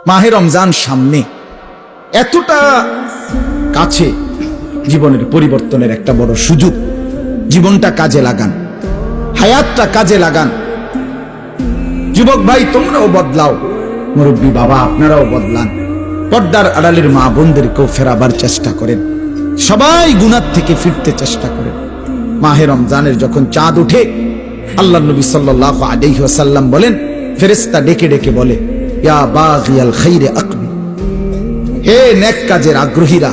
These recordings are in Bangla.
মাহে রমজান সামনে, এতটা কাছে, জীবনের পরিবর্তনের একটা বড় সুযোগ। জীবনটা কাজে লাগান, হায়াতটা কাজে লাগান। যুবক ভাই তোমরাও বদলাও, মুরব্বী বাবা আপনারাও বদলান। পর্দার আড়ালের মা বোনদেরকেও ফেরাবার চেষ্টা করেন। সবাই গুনাহ থেকে ফিরতে চেষ্টা করেন। মাহে রমজানের যখন চাঁদ উঠে, আল্লাহ নবী সাল্লাল্লাহু আলাইহি ওয়াসাল্লাম বলেন, ফেরেশতা ডেকে ডেকে বলে, ইয়া বাগিয়াল খাইরে আকবিল, হে নেক কাজের আগ্রহীরা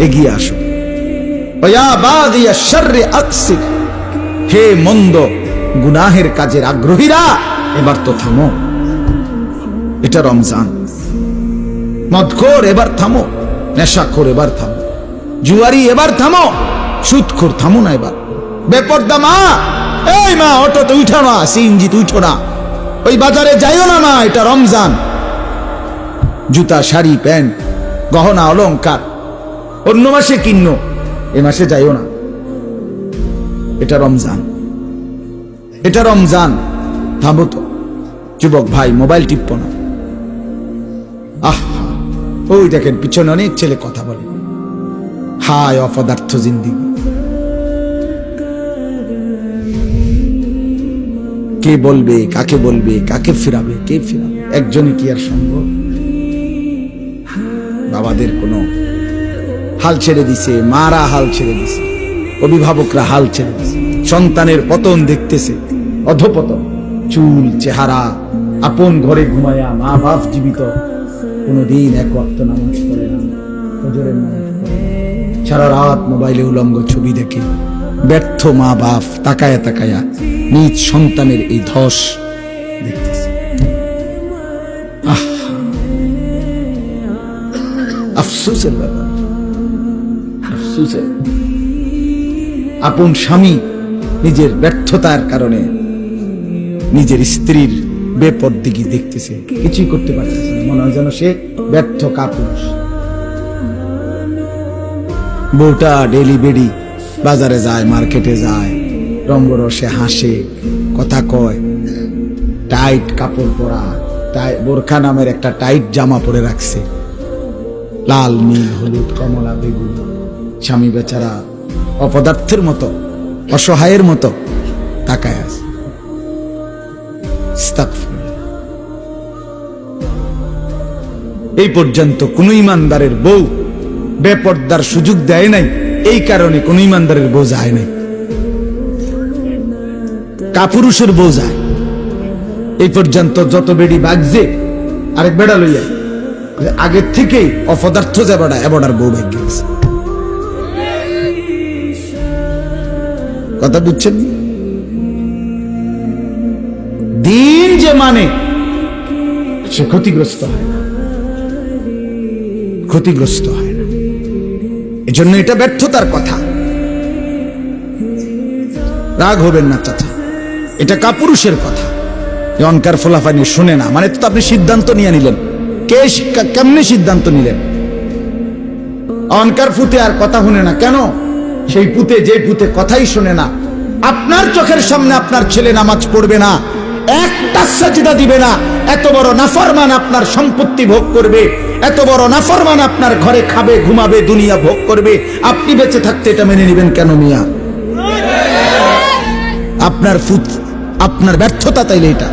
এগিয়ে আসো। ইয়া বাগিয়াশ শাররি আকসির, হে মন্দ গুনাহের কাজের আগ্রহীরা এবার তো থামো। এটা রমজান। মদখোর এবার থামো, নেশাখোর এবার থামো, জুয়ারি এবার থামো, সুদখোর থামো না এবার। বেপরদা মা, এই মা অটোতে উঠো না, সিএনজিতে উঠো না, ওই বাজারে যাইও না মা, এটা রমজান। জুতা শাড়ি প্যান্ট গহনা অলংকার অন্য মাসে কিনো, এ মাসে যাইও না, এটা রমজান। এটা রমজান, থামো তো। যুবক ভাই মোবাইল টিপো না। ওই দেখেন পিছনে অনেক ছেলে কথা বলে। হায় অপদার্থ জিন্দেগি। কে বলবে, কাকে বলবে, কাকে ফিরাবে, কে ফিরাবে? একজনই কি আর সম্ভব? বাবাদের কোনো হাল ছেড়ে দিছে, মারা হাল ছেড়ে দিছে, অভিভাবকরা হাল ছেড়ে দিছে, সন্তানের পতন দেখতেছে, অধপতন। চুল চেহারা, আপন ঘরে ঘুমায়া মা বাপ জীবিত, কোনদিন এক ওয়াক্ত নামাজ পড়ে না, ফজরের নামাজ পড়ে না, সারা রাত মোবাইলে উলঙ্গ ছবি দেখে। ব্যর্থ মা বাপ তাকায়া তাকায়া নিজ সন্তানের এই ধস দেখতেছে। আফসোসের ব্যাপার, আফসোসের। আপন স্বামী নিজের ব্যর্থতার কারণে নিজের স্ত্রীর বেপরদিগি দেখতেছে, কিছুই করতে পারতেছে না, মনে হয় যেন সে ব্যর্থ কাপুরুষ। বউটা ডেলি বেডি বাজারে যায়, মার্কেটে যায়, রঙ্গরসে হাসে, কথা কয়, টাইট কাপড় পরা, বোরখা নামের একটা টাইট জামা পরে রাখছে, লাল নীল হলুদ কমলা বেগুন। স্বামী বেচারা অপদার্থের মতো, অসহায়ের মতো তাকায় আছে। এই পর্যন্ত কোন ইমানদারের বউ বেপর্দার সুযোগ দেয় নাই, এই কারণে কোন ইমানদারের বউ যায় নাই। কাপুরুষের বউ যায়। এই পর্যন্ত যত বেড়ি বাগছে আরেক বেড়া লইয়া, আগের থেকেই অপদার্থ যে বেড়া এবড়ার বউ ভাগ্য গেছে। কথা বুঝছেন? দিন যে মানে সে ক্ষতিগ্রস্ত হয় না, ক্ষতিগ্রস্ত হয় না। এজন্য এটা ব্যর্থতার কথা। রাগ হবেন না চাচা, এটা কাপুরুষের কথা। অনকার ফোলাফানি শুনে না মানে তো আপনি সিদ্ধান্ত নিয়ে নিলেন। কেমনে সিদ্ধান্ত নিলেন? অনকার ফুতে আর কথা শুনে না কেন? সেই পুতে, যে পুতে কথাই শোনে না, আপনার চোখের সামনে আপনার ছেলে নামাজ পড়বে না, একটা সাজদা দিবে না, এত বড় নাফরমান আপনার সম্পত্তি ভোগ করবে, এত বড় নাফরমান আপনার ঘরে খাবে, ঘুমাবে, দুনিয়া ভোগ করবে, আপনি বেঁচে থাকতে এটা মেনে নেবেন কেন মিয়া? আপনার ফুত, আপনার ব্যর্থতা তাইলে এটা।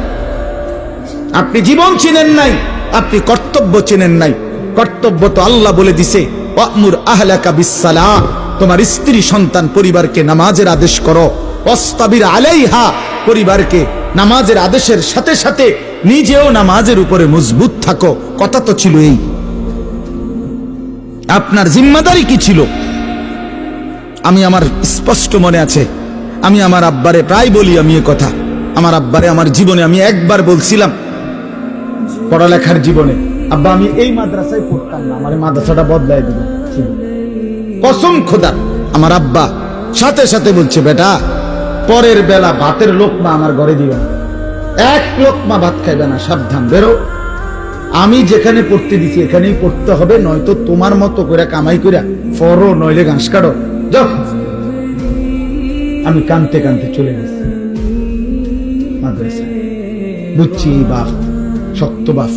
আপনি জীবন চিনেন নাই, আপনি কর্তব্য চিনেন নাই। কর্তব্য তো আল্লাহ বলে দিছে, ওয়ামুর আহলাকা বিসসালাহ, তোমার স্ত্রী সন্তান পরিবারকে নামাজের আদেশ করো, ওয়াসতাবির আলাইহা, পরিবারকে নামাজের আদেশের সাথে সাথে নিজেও নামাজের উপরে মজবুত থাকো। কথা তো ছিল এই। আপনার জিম্মাদারি কি ছিল? আমি আমার স্পষ্ট মনে আছে, আমি আমার আব্বারে প্রায় বলি, আমি এ কথা আমার আব্বারে আমার জীবনে আমি একবার বলছিলাম, পড়ালেখার জীবনে, আব্বা আমি এই মাদ্রাসায় পড়তাম না, আমার মাদ্রাসাটা বদলাই দেব। কসম খোদা, আমার আব্বা সাথে সাথে বলছে, বেটা পরের বেলা ভাতের লোকমা আমার ঘরে দিবে না, এক লোকমা ভাত খাইবে না, সাবধান, বেরো। আমি যেখানে পড়তে দিছি এখানেই পড়তে হবে, নয়তো তোমার মতো করে কামাই করে ফরো, নইলে ঘাস কাটো, যাও। আমি কানতে কানতে চলে গেছি মাদ্রাসায়। বুঝছি বাপ, শক্ত বাপ।